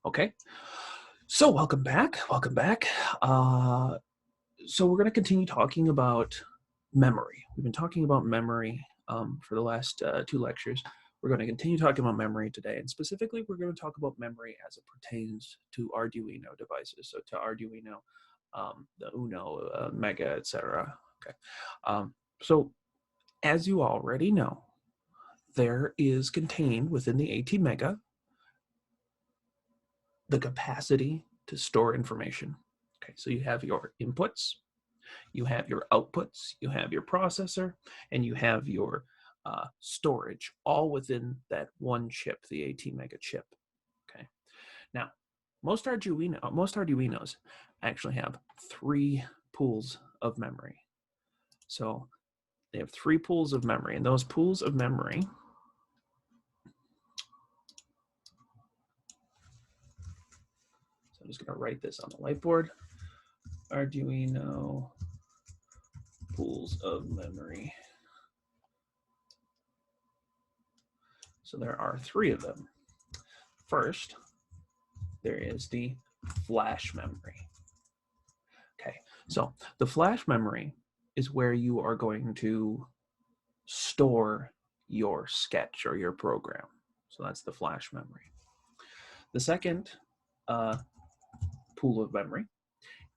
Okay, so welcome back. Welcome back. So we're going to continue talking about memory. We've been talking about memory for the last two lectures. We're going to continue talking about memory today, and specifically, we're going to talk about memory as it pertains to Arduino devices. So to Arduino, the Uno, Mega, etc. Okay. So as you already know, there is contained within the ATmega the capacity to store information. Okay, so you have your inputs, you have your outputs, you have your processor, and you have your storage, all within that one chip, the ATmega chip. Okay, now most Arduinos actually have 3 pools of memory. So they have 3 pools of memory, and those pools of memory I'm just going to write this on the whiteboard. Arduino pools of memory. So there are 3 of them. First, there is the flash memory. Okay, so the flash memory is where you are going to store your sketch or your program. So that's the flash memory. The second pool of memory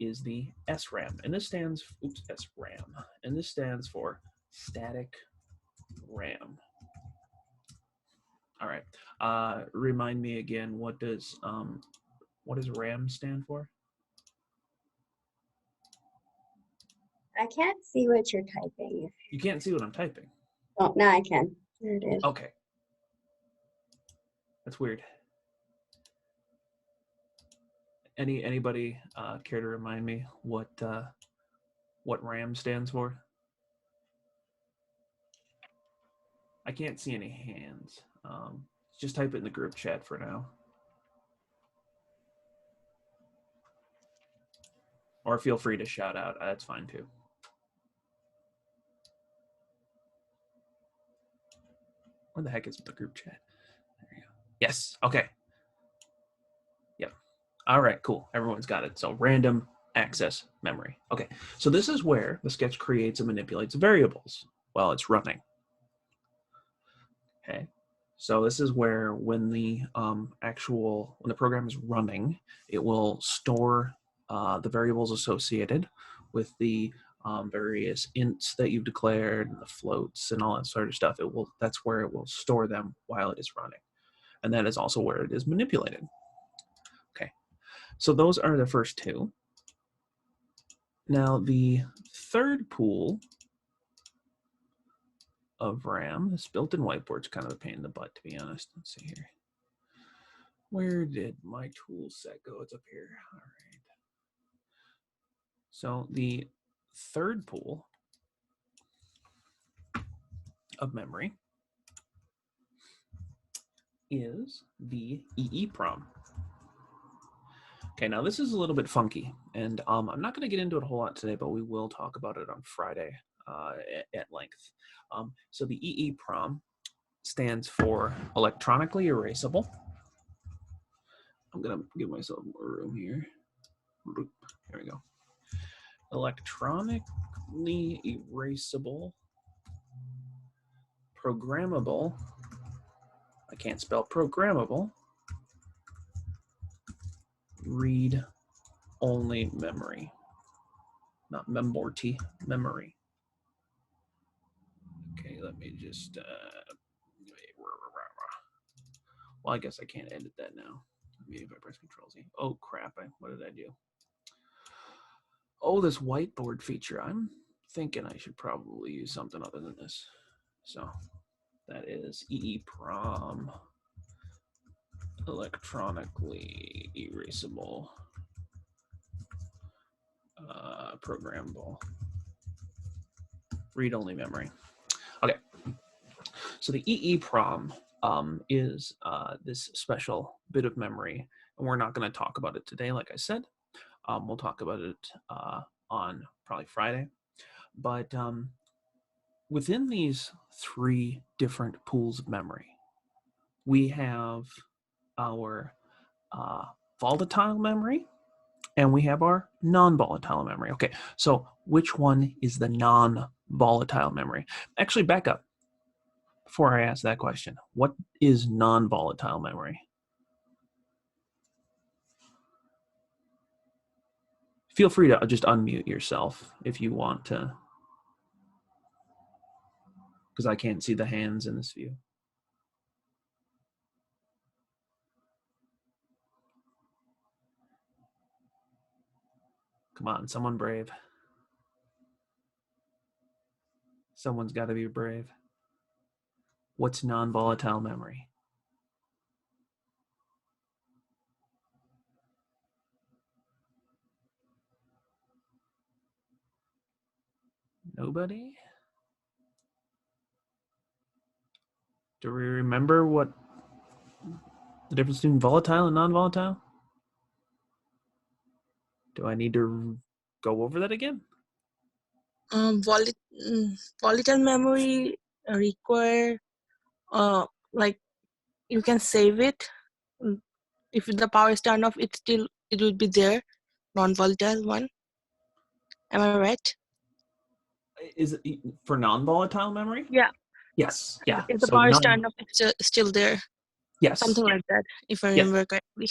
is the SRAM, and this stands SRAM, and this stands for static RAM. All right. Remind me again, what does RAM stand for? I can't see what you're typing. You can't see what I'm typing. Oh, now I can. There it is. Okay. That's weird. Anybody care to remind me what RAM stands for? I can't see any hands. Just type it in the group chat for now. Or feel free to shout out. That's fine too. Where the heck is the group chat? There you go. Yes. Okay. Yep. All right. Cool. Everyone's got it. So random access memory. Okay. So this is where the sketch creates and manipulates variables while it's running. Okay. So this is where when the when the program is running, it will store the variables associated with the various ints that you've declared, and the floats, and all that sort of stuff. That's where it will store them while it is running, and that is also where it is manipulated. Okay, so those are the first 2. Now the third pool of RAM, this built-in whiteboard's kind of a pain in the butt, to be honest. Let's see here. Where did my tool set go? It's up here. All right. So the third pool of memory is the EEPROM. Okay, now this is a little bit funky, and I'm not going to get into it a whole lot today, but we will talk about it on Friday at length. So the EEPROM stands for electronically erasable. I'm going to give myself more room here. There we go. Electronically erasable, programmable, I can't spell programmable, read-only memory. Not memorty, memory. Okay, let me just, well, I guess I can't edit that now. Maybe if I press Control-Z. Oh, crap, what did I do? Oh, this whiteboard feature. I'm thinking I should probably use something other than this. So that is EEPROM, electronically erasable, programmable, read-only memory. Okay, so the EEPROM is this special bit of memory, and we're not going to talk about it today, like I said. We'll talk about it on probably Friday. But within these 3 different pools of memory, we have our volatile memory, and we have our non-volatile memory. Okay, so which one is the non-volatile memory? Actually, back up before I ask that question. What is non-volatile memory? Feel free to just unmute yourself if you want to, because I can't see the hands in this view. Come on, someone brave. Someone's got to be brave. What's non-volatile memory? Nobody? Do we remember what the difference between volatile and non-volatile? Do I need to go over that again? Volatile memory require like you can save it. If the power is turned off, it will be there. Non-volatile one. Am I right? Is it for non-volatile memory? Yeah. Yes. Yeah. If the So power is turned off, it's still there. yes. Something like that, if I remember correctly.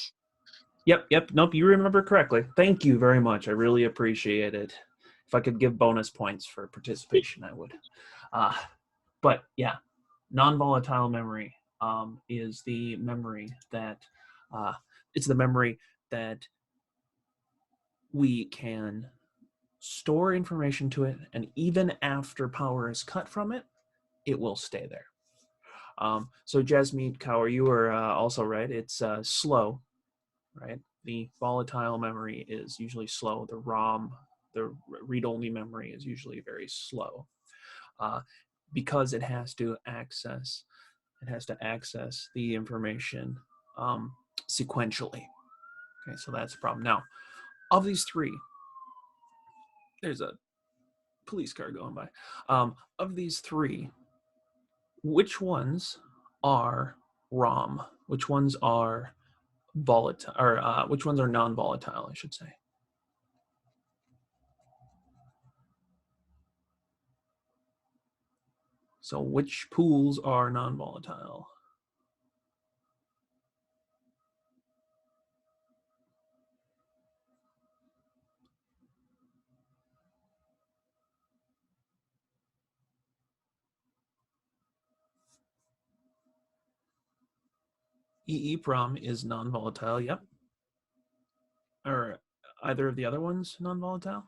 Yep. Nope, you remember correctly. Thank you very much. I really appreciate it. If I could give bonus points for participation, I would. But yeah, non-volatile memory is the memory that it's the memory that we can store information to it, and even after power is cut from it, it will stay there. So Jasmine Kaur, you were also right. It's slow, right? The volatile memory is usually slow. The ROM, the read-only memory, is usually very slow because it has to access the information sequentially. Okay, so that's the problem. Now, of these three, there's a police car going by. Of these three, which ones are ROM? Which ones are volatile, or which ones are non-volatile, I should say? So which pools are non-volatile? EEPROM is non-volatile, yep. Or either of the other ones non-volatile?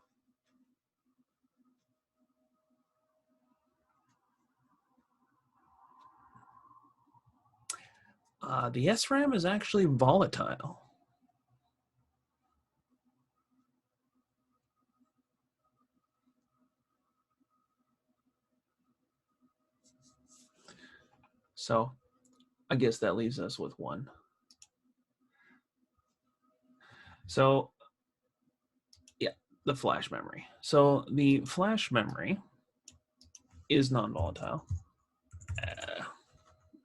The SRAM is actually volatile. So I guess that leaves us with one. So yeah, the flash memory. So the flash memory is non-volatile.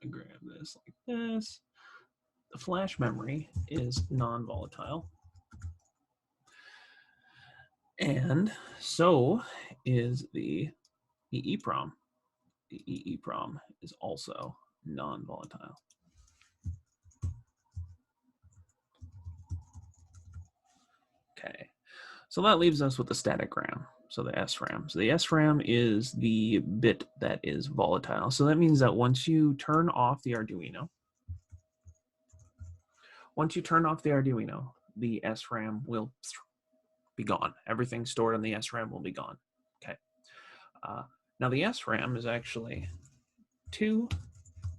Grab this like this. The flash memory is non-volatile. And so is the EEPROM. The EEPROM is also non-volatile. Okay, so that leaves us with the static RAM, so the SRAM. So the SRAM is the bit that is volatile. So that means that once you turn off the Arduino, the SRAM will be gone. Everything stored on the SRAM will be gone. Okay. Now the SRAM is actually 2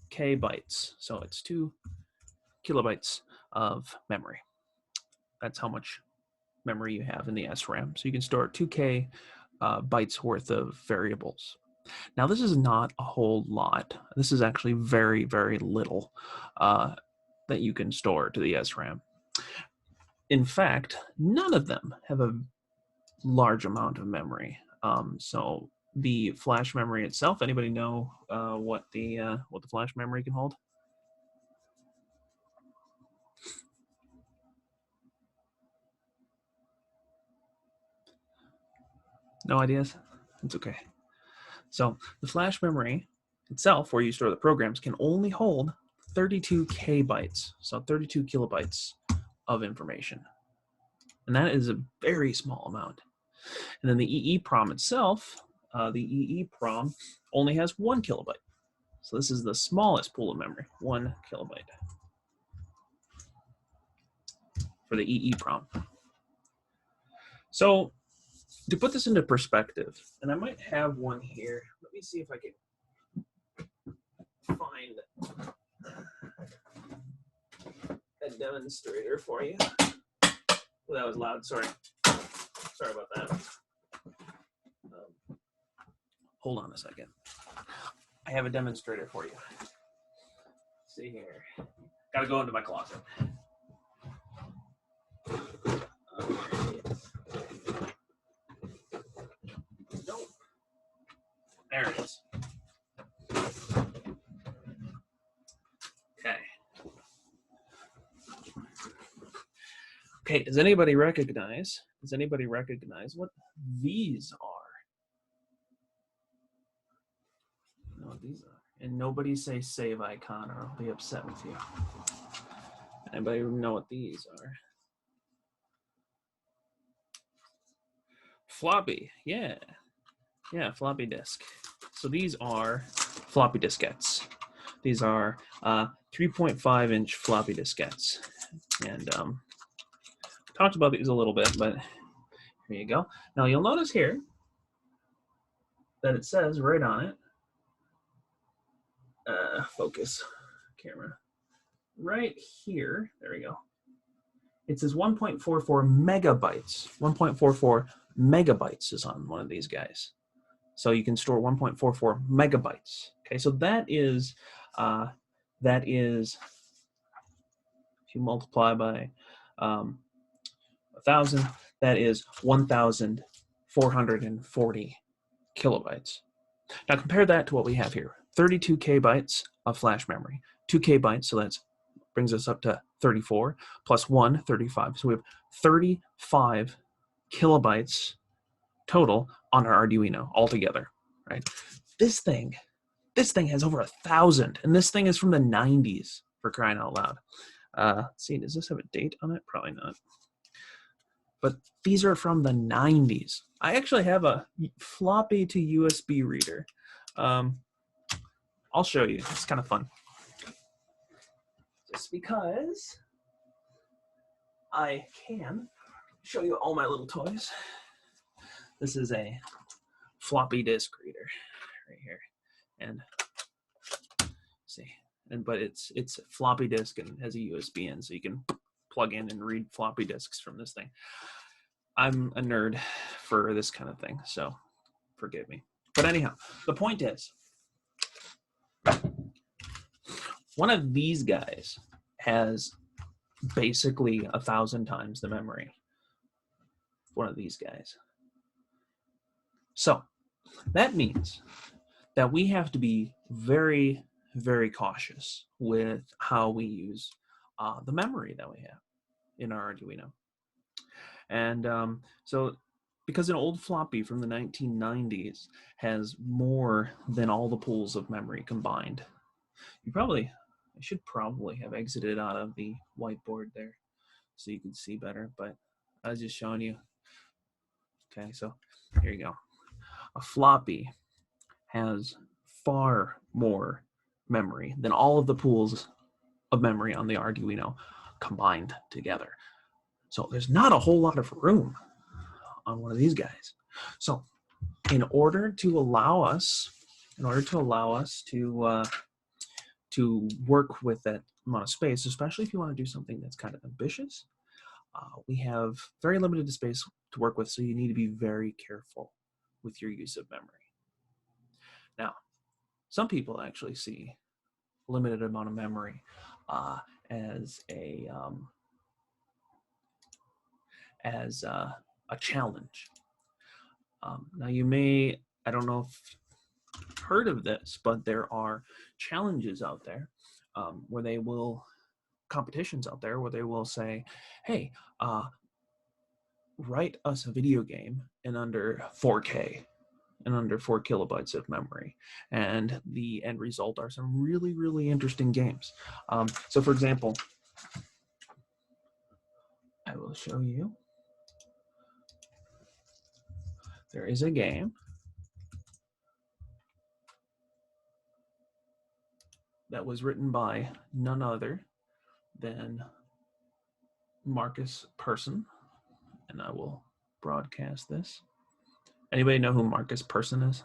KB, so it's 2 kilobytes of memory. That's how much memory you have in the SRAM. So you can store 2K bytes worth of variables. Now this is not a whole lot. This is actually very, very little that you can store to the SRAM. In fact, none of them have a large amount of memory. So the flash memory itself, anybody know what the flash memory can hold? No ideas? It's okay. So the flash memory itself, where you store the programs, can only hold 32 kbytes, so 32 kilobytes of information. And that is a very small amount. And then the EEPROM itself, the EEPROM only has 1 kilobyte. So this is the smallest pool of memory, 1 kilobyte for the EEPROM. So to put this into perspective, and I might have one here. Let me see if I can find a demonstrator for you. Oh, that was loud, sorry. Sorry about that. Hold on a second. I have a demonstrator for you. Let's see here. Gotta go into my closet. Nope. There it is. Okay. Okay, does anybody recognize what these are? You know what these are. And nobody say save icon or I'll be upset with you. Anybody know what these are? Floppy, yeah. Yeah, floppy disk. So these are floppy diskettes. These are 3.5-inch floppy diskettes. And talked about these a little bit, but here you go. Now you'll notice here that it says right on it, focus camera, right here, there we go. It says 1.44 megabytes. 1.44 megabytes is on one of these guys. So you can store 1.44 megabytes. Okay, so that is, if you multiply by 1,000, that is 1,440 kilobytes. Now compare that to what we have here. 32 kbytes of flash memory, 2 kbytes, so that brings us up to 34, plus 1, 35. So we have 35 kilobytes total on our Arduino altogether, right? This thing has over 1,000, and this thing is from the 90s, for crying out loud. Let's see, does this have a date on it? Probably not. But these are from the 90s. I actually have a floppy to USB reader. I'll show you. It's kind of fun. Just because I can show you all my little toys. This is a floppy disk reader right here. And see, but it's floppy disk and has a USB in, so you can plug in and read floppy disks from this thing. I'm a nerd for this kind of thing, so forgive me. But anyhow, the point is, one of these guys has basically 1,000 times the memory. One of these guys. So that means that we have to be very, very cautious with how we use the memory that we have in our Arduino. And so because an old floppy from the 1990s has more than all the pools of memory combined, I should probably have exited out of the whiteboard there so you can see better, but I was just showing you. Okay, so here you go. A floppy has far more memory than all of the pools of memory on the Arduino combined together. So there's not a whole lot of room on one of these guys. So in order to allow us to work with that amount of space, especially if you want to do something that's kind of ambitious, we have very limited space to work with, so you need to be very careful with your use of memory. Now, some people actually see limited amount of memory as a challenge. Now you may, I don't know if you've heard of this, but there are challenges out there where they will, competitions out there where they will say, hey, write us a video game in under 4K and under 4 kilobytes of memory. And the end result are some really, really interesting games. So for example, I will show you. There is a game that was written by none other than Marcus Persson, and I will broadcast this. Anybody know who Marcus Persson is?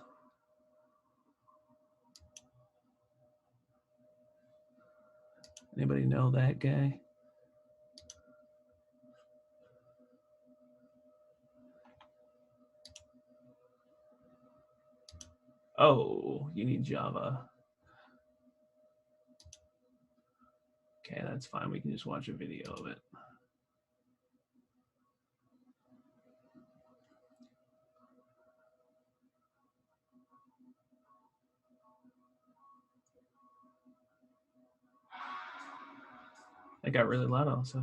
Anybody know that guy? Oh, you need Java. Okay, that's fine. We can just watch a video of it. It got really loud also.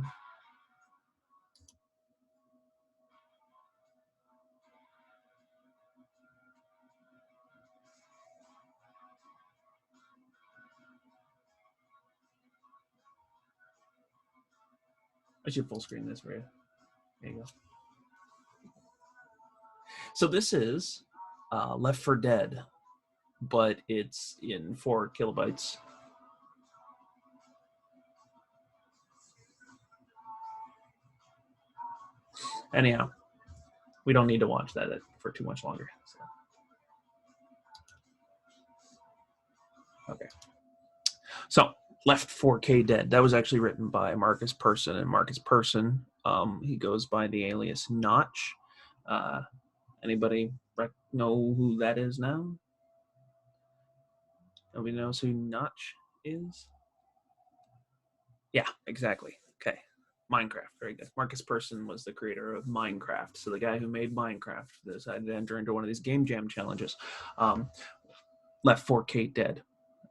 I should full screen this for you. There you go. So this is Left 4 Dead, but it's in 4 kilobytes. Anyhow, we don't need to watch that for too much longer. So. Okay. So Left 4K Dead, that was actually written by Marcus Persson, and Marcus Persson, he goes by the alias Notch. Anybody know who that is now? Nobody knows who Notch is? Yeah, exactly. Okay. Minecraft, very good. Marcus Persson was the creator of Minecraft. So the guy who made Minecraft decided to enter into one of these game jam challenges. Left 4K Dead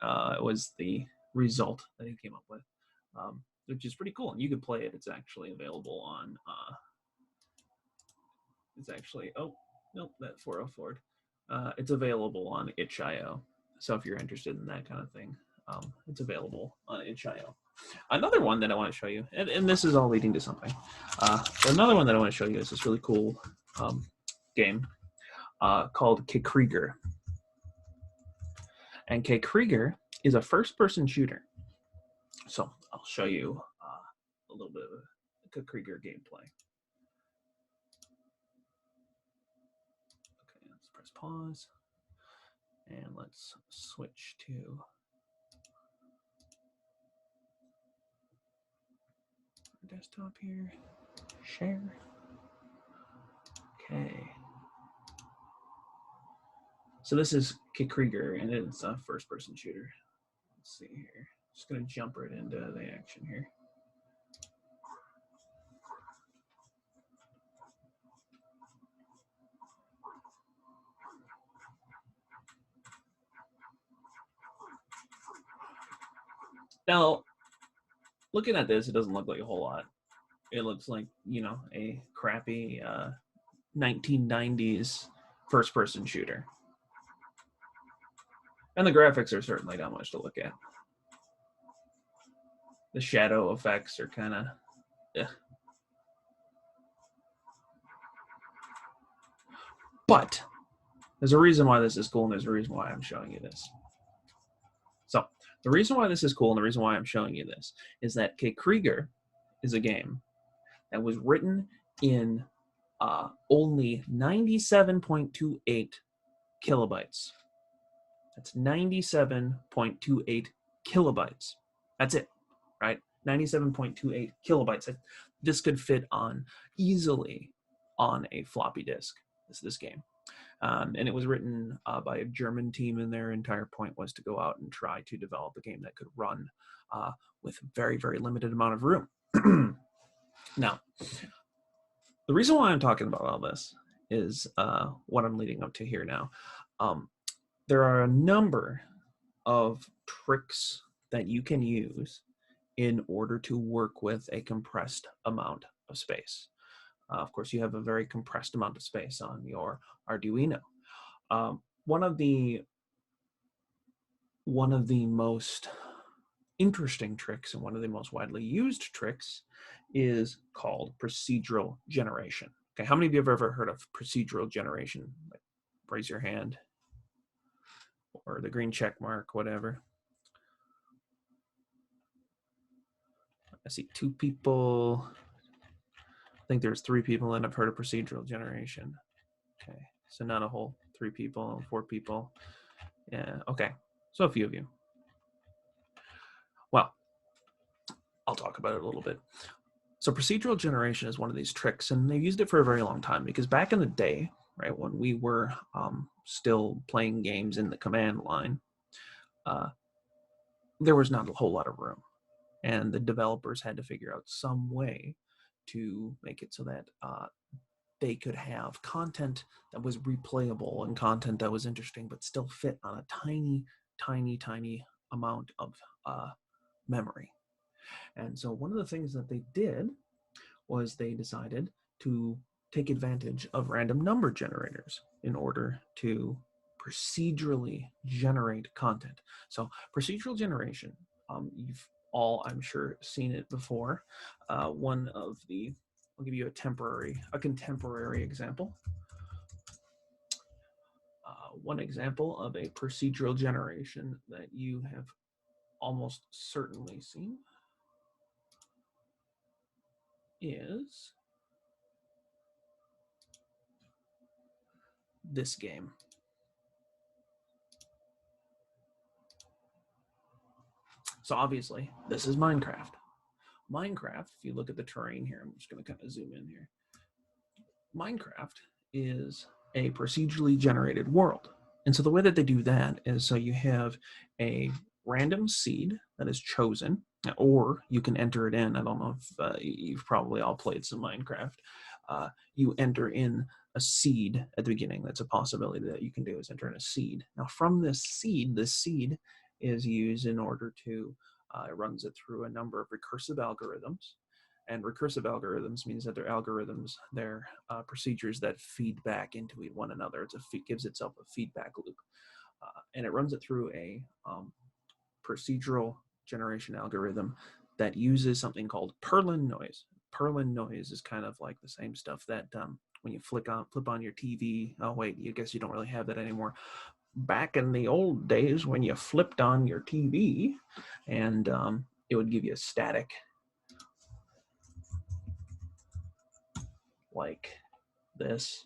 was the result that he came up with, which is pretty cool. And you can play it. It's actually available on. It's actually nope, that 404. It's available on itch.io. So if you're interested in that kind of thing, it's available on itch.io. Another one that I want to show you, and this is all leading to something. Another one that I want to show you is this really cool game called KKrieger. And KKrieger is a first-person shooter. So I'll show you a little bit of KKrieger gameplay. Okay, let's press pause. And let's switch to desktop here. Share. Okay. So this is KKrieger, and it's a first-person shooter. Let's see here. Just gonna jump right into the action here. Now, looking at this, it doesn't look like a whole lot. It looks like, you know, a crappy 1990s first-person shooter. And the graphics are certainly not much to look at. The shadow effects are kind of, But there's a reason why this is cool, and there's a reason why I'm showing you this. So the reason why this is cool and the reason why I'm showing you this is that KKrieger is a game that was written in only 97.28 kilobytes. That's 97.28 kilobytes. That's it, right? 97.28 kilobytes. This could fit on easily on a floppy disk. This game. And it was written by a German team, and their entire point was to go out and try to develop a game that could run with very, very limited amount of room. Now, the reason why I'm talking about all this is what I'm leading up to here now. There are a number of tricks that you can use in order to work with a compressed amount of space. Of course, you have a very compressed amount of space on your Arduino. One of the most interesting tricks and one of the most widely used tricks is called procedural generation. Okay, how many of you have ever heard of procedural generation? Like, raise your hand, or the green check mark, whatever. I see 2 people. I think there's 3 people that have heard of procedural generation. Okay, so not a whole 3 people, 4 people. Yeah, okay, so a few of you. Well, I'll talk about it a little bit. So procedural generation is one of these tricks, and they've used it for a very long time, because back in the day, right, when we were still playing games in the command line, there was not a whole lot of room, and the developers had to figure out some way to make it so that they could have content that was replayable and content that was interesting, but still fit on a tiny, tiny, tiny amount of memory. And so one of the things that they did was they decided to take advantage of random number generators in order to procedurally generate content. So procedural generation, you've all, I'm sure, seen it before. I'll give you a contemporary example. One example of a procedural generation that you have almost certainly seen is this game. So obviously, this is Minecraft. Minecraft, if you look at the terrain here, I'm just going to kind of zoom in here. Minecraft is a procedurally generated world. And so the way that they do that is, so you have a random seed that is chosen, or you can enter it in. I don't know if you've probably all played some Minecraft. You enter in a seed at the beginning. That's a possibility that you can do, is enter in a seed. Now from this seed is used in order to, it runs it through a number of recursive algorithms. And recursive algorithms means that they're algorithms, they're procedures that feed back into one another. It gives itself a feedback loop. And it runs it through a procedural generation algorithm that uses something called Perlin noise. Perlin noise is kind of like the same stuff that when you flip on your TV. Oh wait, I guess you don't really have that anymore. Back in the old days, when you flipped on your TV, and it would give you a static, like this.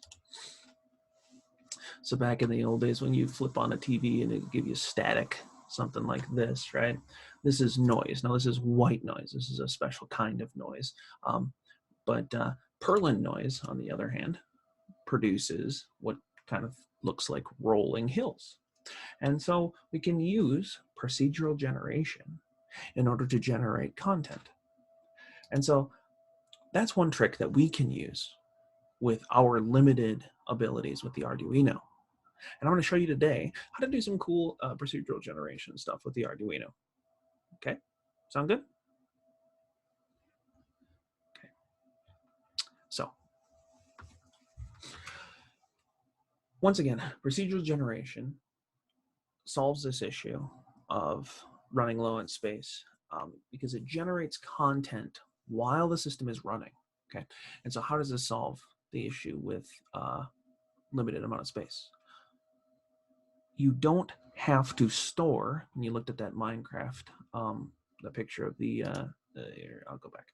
So back in the old days, when you flip on a TV and it would give you static, something like this, right? This is noise. Now this is white noise. This is a special kind of noise. But Perlin noise, on the other hand, produces what kind of looks like rolling hills. And so we can use procedural generation in order to generate content. And so that's one trick that we can use with our limited abilities with the Arduino. And I'm going to show you today how to do some cool procedural generation stuff with the Arduino. Okay, sound good? Okay, so once again, procedural generation solves this issue of running low on space because it generates content while the system is running. Okay, and so how does this solve the issue with limited amount of space? You don't have to store, and you looked at that Minecraft, the picture of here, I'll go back.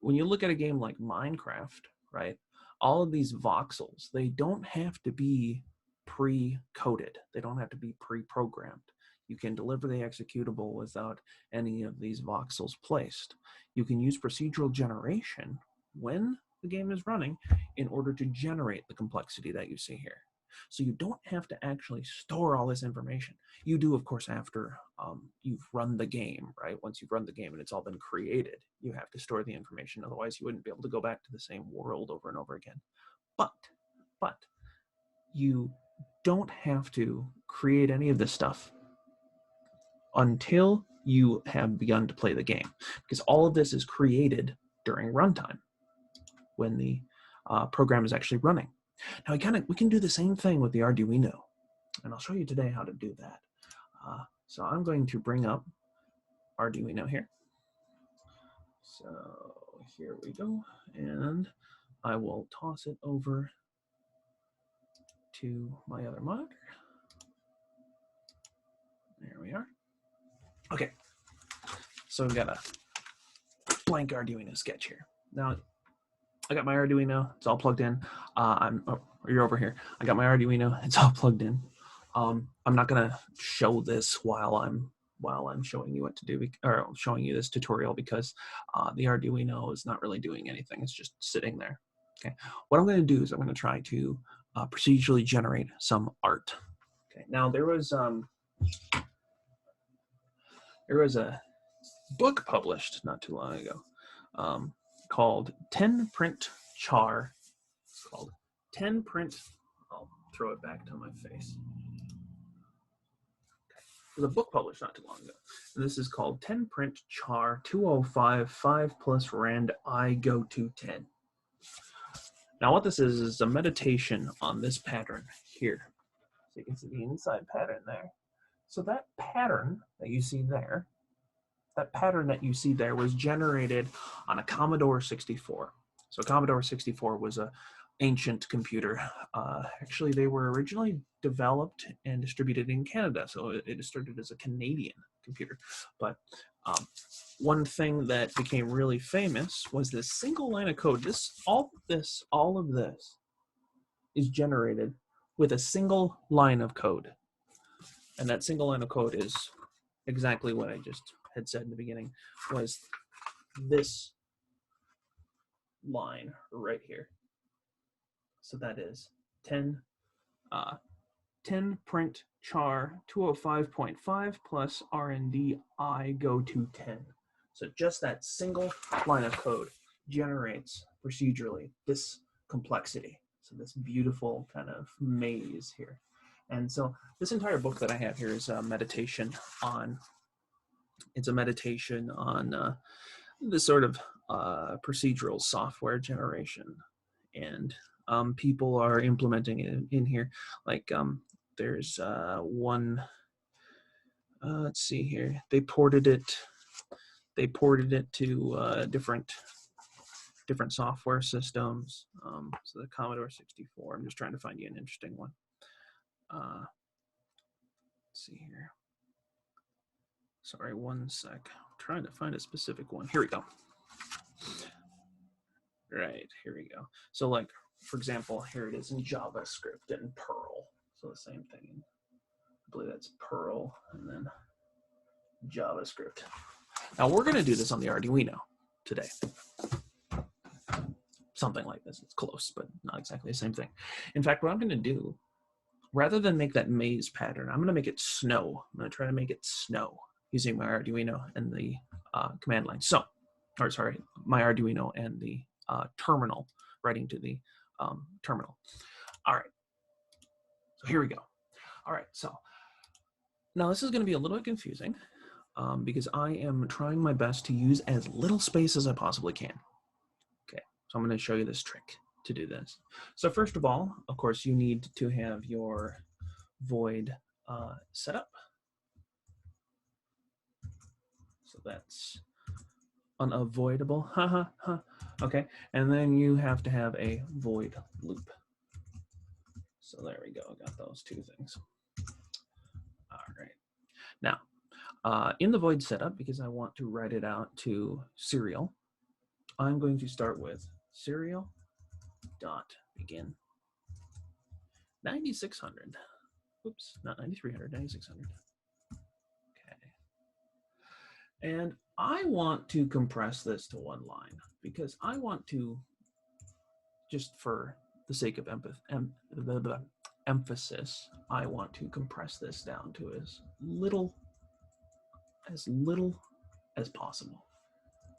When you look at a game like Minecraft, right, all of these voxels, they don't have to be pre-coded. They don't have to be pre-programmed. You can deliver the executable without any of these voxels placed. You can use procedural generation when the game is running in order to generate the complexity that you see here. So you don't have to actually store all this information. You do, of course, after you've run the game, right? Once you've run the game and it's all been created, you have to store the information. Otherwise, you wouldn't be able to go back to the same world over and over again. But you don't have to create any of this stuff until you have begun to play the game, because all of this is created during runtime. when the program is actually running. Now we can do the same thing with the Arduino, and I'll show you today how to do that. So I'm going to bring up Arduino here. So here we go, and I will toss it over to my other monitor. There we are. Okay, so we've got a blank Arduino sketch here. Now, I got my Arduino, it's all plugged in. You're over here. I got my Arduino, it's all plugged in. I'm not gonna show this while I'm showing you what to do, or showing you this tutorial, because the Arduino is not really doing anything. It's just sitting there. Okay. What I'm going to do is I'm going to try to procedurally generate some art. Okay. Now there was a book published not too long ago called 10 Print Char. It's called 10 Print. I'll throw it back to my face. There's a book published not too long ago. And this is called 10 Print Char 205 5 plus rand I go to 10. Now what this is a meditation on this pattern here. So you can see the inside pattern there. So that pattern that you see there, was generated on a Commodore 64. So Commodore 64 was a ancient computer. Actually, they were originally developed and distributed in Canada, so it started as a Canadian computer. But one thing that became really famous was this single line of code. All of this is generated with a single line of code. And that single line of code is exactly what I just had said in the beginning, was this line right here. So that is 10 print char 205.5 plus RND I go to 10. So just that single line of code generates procedurally this complexity. So this beautiful kind of maze here. And so this entire book that I have here is a meditation on, this sort of procedural software generation. And people are implementing it in here. Like there's one, let's see here. They ported it to different software systems. So the Commodore 64, I'm just trying to find you an interesting one. Let's see here. Sorry, one sec. I'm trying to find a specific one. Here we go. Right, here we go. So like, for example, here it is in JavaScript and Perl. So the same thing. I believe that's Perl and then JavaScript. Now we're going to do this on the Arduino today. Something like this. It's close, but not exactly the same thing. In fact, what I'm going to do, rather than make that maze pattern, I'm going to make it snow. I'm going to try to make it snow using my Arduino and the command line. So, or sorry, my Arduino and the terminal, writing to the terminal. All right, so here we go. All right, so now this is going to be a little bit confusing because I am trying my best to use as little space as I possibly can. Okay, so I'm going to show you this trick to do this. So first of all, of course, you need to have your void set up. So that's unavoidable, okay, and then you have to have a void loop. So there we go, I got those two things. All right, now in the void setup, because I want to write it out to serial, I'm going to start with serial dot begin 9600. Oops, not 9300, 9600. And I want to compress this to one line because I want to, just for the sake of emphasis, I want to compress this down to as little as possible.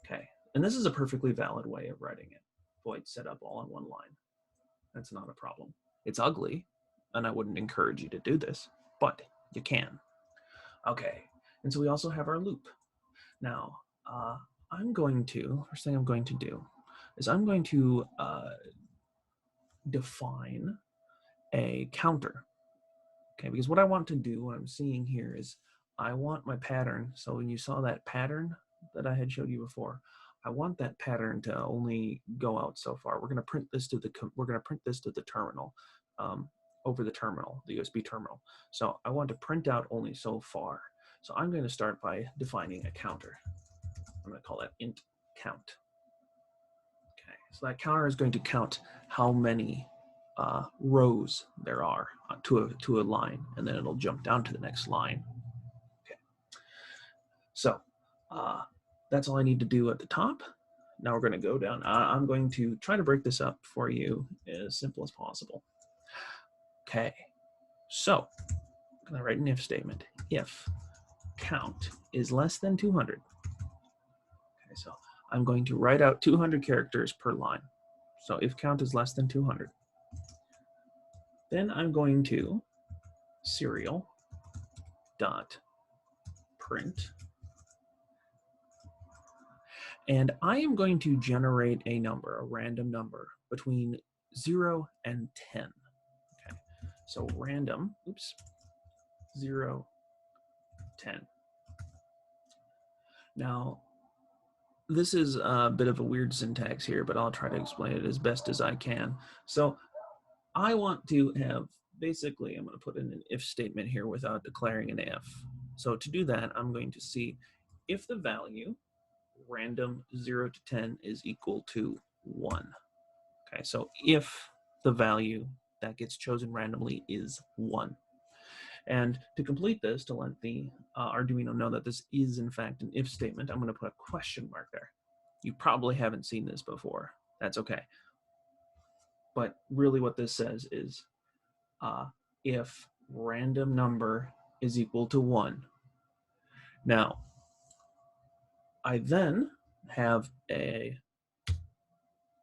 Okay, and this is a perfectly valid way of writing it. Void setup all on one line. That's not a problem. It's ugly, and I wouldn't encourage you to do this, but you can. Okay, and so we also have our loop. Now, first thing I'm going to do, is I'm going to define a counter. Okay, because what I want to do, what I'm seeing here is I want my pattern. So when you saw that pattern that I had showed you before, I want that pattern to only go out so far. We're going to print this to the terminal, over the terminal, the USB terminal. So I want to print out only so far. So I'm going to start by defining a counter. I'm going to call that int count. Okay, so that counter is going to count how many rows there are to a line, and then it'll jump down to the next line. Okay, so that's all I need to do at the top. Now we're going to go down. I'm going to try to break this up for you as simple as possible. Okay, so I'm going to write an if statement. If count is less than 200. Okay, so I'm going to write out 200 characters per line. So if count is less than 200. Then I'm going to serial dot print, and I am going to generate a number, a random number between 0 and 10. Okay, so random, 0, 10. Now, this is a bit of a weird syntax here, but I'll try to explain it as best as I can. So I want to have, basically, I'm going to put in an if statement here without declaring an if. So to do that, I'm going to see if the value random 0 to 10 is equal to 1. Okay, so if the value that gets chosen randomly is 1. And to complete this, to let the Arduino know that this is in fact an if statement, I'm going to put a question mark there. You probably haven't seen this before. That's okay. But really what this says is if random number is equal to 1. Now, I then have a,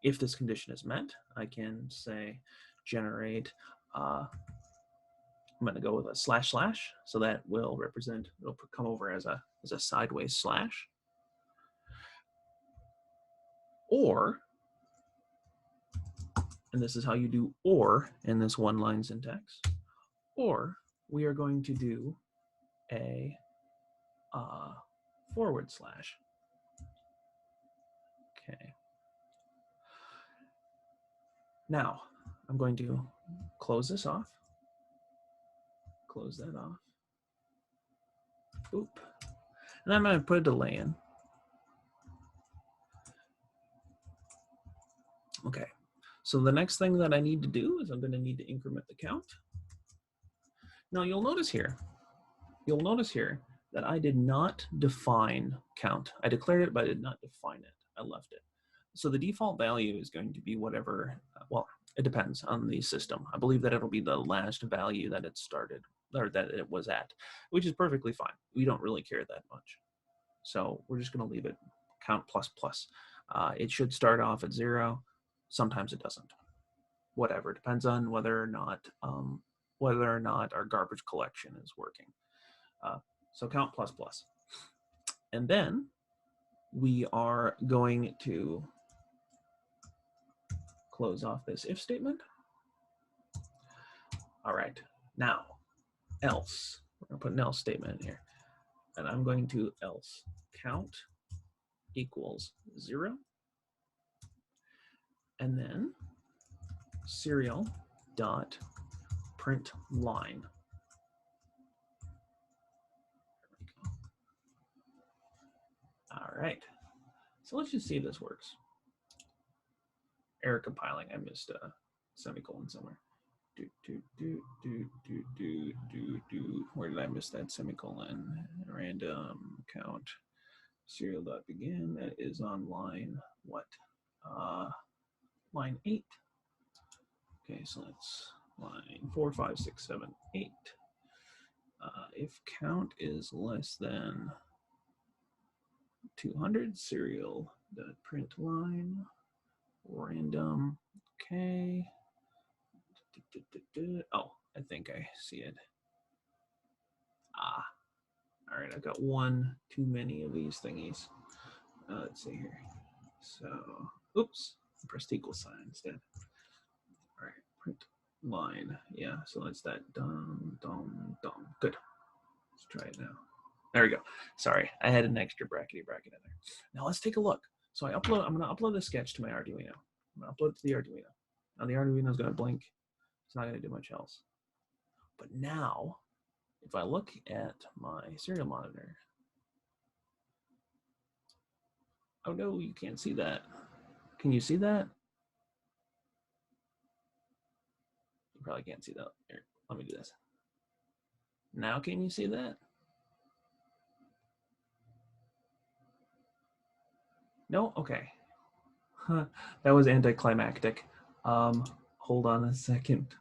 if this condition is met, I can say generate, I'm going to go with a slash slash, so that will represent, it'll come over as a sideways slash. Or, and this is how you do or in this one line syntax, or we are going to do a forward slash. Okay. Now, I'm going to close this off, close that off, oop, and I'm going to put a delay in. Okay, so the next thing that I need to do is I'm going to need to increment the count. Now you'll notice here that I did not define count. I declared it, but I did not define it. I left it. So the default value is going to be whatever, well, it depends on the system. I believe that it'll be the last value that it started, or that it was at, which is perfectly fine. We don't really care that much. So we're just going to leave it count plus plus. It should start off at 0. Sometimes it doesn't. Whatever, depends on whether or not our garbage collection is working. So count plus plus. And then we are going to close off this if statement. All right, now else. We're going to put an else statement in here. And I'm going to else count equals 0. And then serial dot print line. All right, so let's just see if this works. Error compiling, I missed a semicolon somewhere. Where did I miss that semicolon? Random count serial dot begin. That is on line what? Line 8. Okay, so that's line 4, 5, 6, 7, 8. If count is less than 200, serial dot print line random. Okay. Oh, I think I see it. All right, I've got one too many of these thingies. Let's see here. So Oops, I pressed equal sign instead. All right, print line. Yeah, so that's that. Dum, dum, dum. Good. Let's try it now. There we go. Sorry, I had an extra brackety bracket in there. Now let's take a look. So I'm going to upload the sketch to my Arduino. I'm going to upload it to the Arduino. Now the Arduino is going to blink. It's not going to do much else. But now, if I look at my serial monitor, oh no, you can't see that. Can you see that? You probably can't see that. Here, let me do this. Now can you see that? No? Okay. Huh. That was anticlimactic. Hold on a second.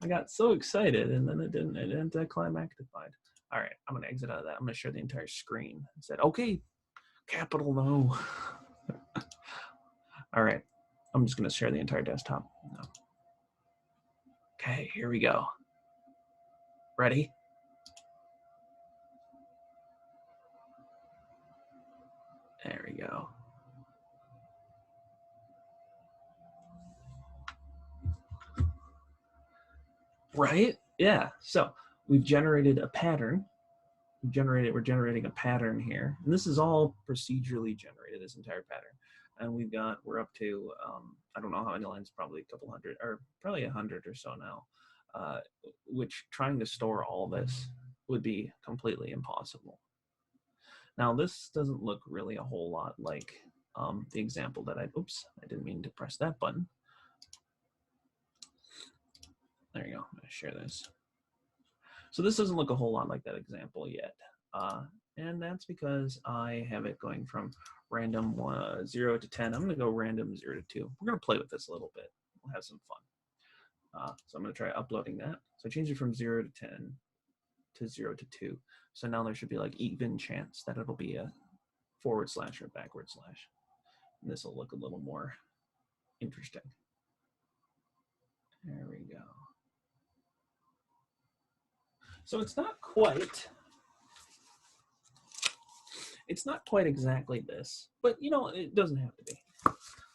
I got so excited and then it anticlimactified. All right, I'm gonna exit out of that. I'm gonna share the entire screen. I said, okay, capital no. All right, I'm just gonna share the entire desktop. No. Okay, here we go. Ready? There we go. Right? Yeah. So we've generated a pattern. We're generating a pattern here. And this is all procedurally generated, this entire pattern. And we're up to, I don't know how many lines, probably a couple hundred, or probably 100 or so now, which trying to store all this would be completely impossible. Now this doesn't look really a whole lot like the example that oops, I didn't mean to press that button. There you go, I'm gonna share this. So this doesn't look a whole lot like that example yet. And that's because I have it going from random 0 to 10. I'm going to go random 0 to 2. We're going to play with this a little bit. We'll have some fun. So I'm going to try uploading that. So I changed it from 0 to 10 to 0 to 2. So now there should be like even chance that it'll be a / or a backward slash. And this will look a little more interesting. There we go. So it's not quite exactly this, but you know, it doesn't have to be.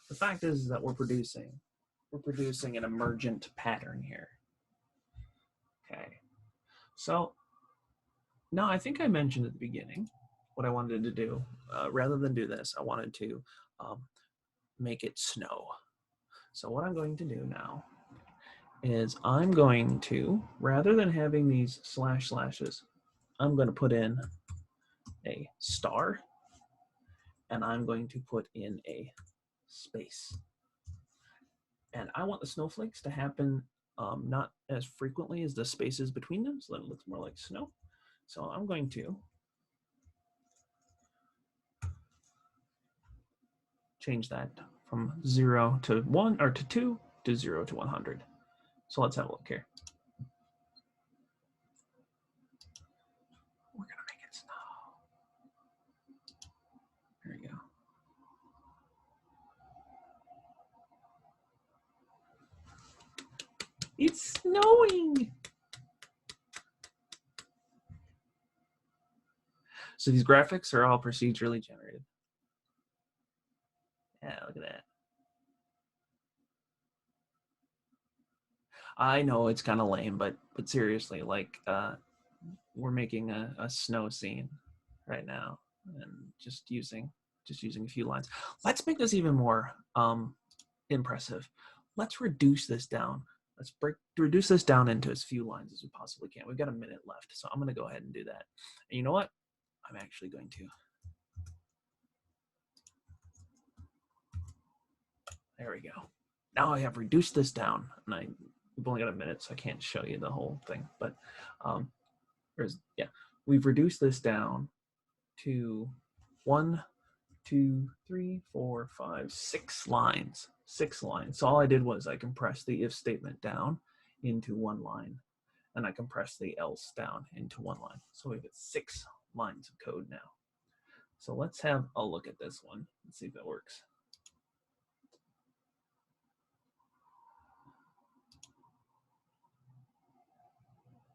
The fact is that we're producing an emergent pattern here. Okay, so now I think I mentioned at the beginning what I wanted to do. Rather than do this, I wanted to make it snow. So what I'm going to do now is I'm going to, rather than having these slashes, I'm going to put in a star, and I'm going to put in a space. And I want the snowflakes to happen not as frequently as the spaces between them, so that it looks more like snow. So I'm going to change that from 0 to 1, or to 2, to 0 to 100. So let's have a look here. We're gonna make it snow. There we go. It's snowing. So these graphics are all procedurally generated. Yeah, look at that. I know it's kind of lame, but seriously, like we're making a snow scene right now, and just using a few lines. Let's make this even more impressive. Let's reduce this down. Let's reduce this down into as few lines as we possibly can. We've got a minute left, so I'm going to go ahead and do that. And you know what? I'm actually going to. There we go. Now I have reduced this down, and we've only got a minute, so I can't show you the whole thing. But we've reduced this down to 1, 2, 3, 4, 5, 6 lines. 6 lines. So all I did was I compressed the if statement down into 1 line, and I compressed the else down into 1 line. So we've got 6 lines of code now. So let's have a look at this one and see if it works.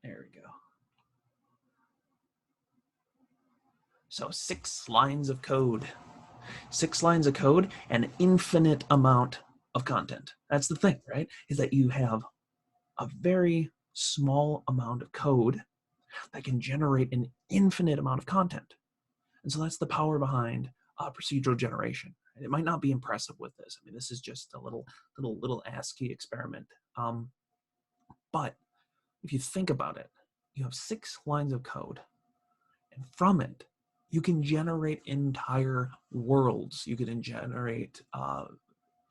There we go. So 6 lines of code. 6 lines of code, an infinite amount of content. That's the thing, right? Is that you have a very small amount of code that can generate an infinite amount of content. And so that's the power behind procedural generation. It might not be impressive with this. I mean, this is just a little ASCII experiment. But if you think about it, you have 6 lines of code, and from it, you can generate entire worlds. You can generate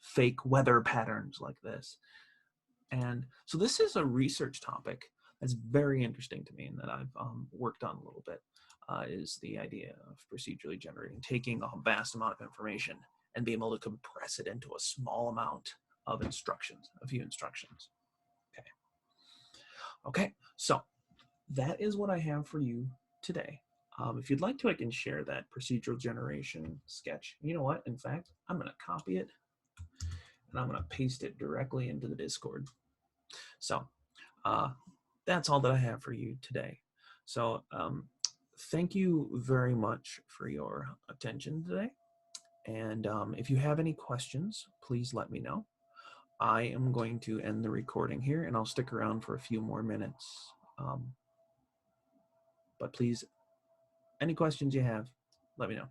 fake weather patterns like this. And so this is a research topic that's very interesting to me and that I've worked on a little bit, is the idea of procedurally generating, taking a vast amount of information and being able to compress it into a small amount of instructions, a few instructions. Okay, so that is what I have for you today. If you'd like to, I can share that procedural generation sketch. You know what? In fact, I'm going to copy it and I'm going to paste it directly into the Discord. So that's all that I have for you today. So thank you very much for your attention today. And if you have any questions, please let me know. I am going to end the recording here and I'll stick around for a few more minutes. But please, any questions you have, let me know.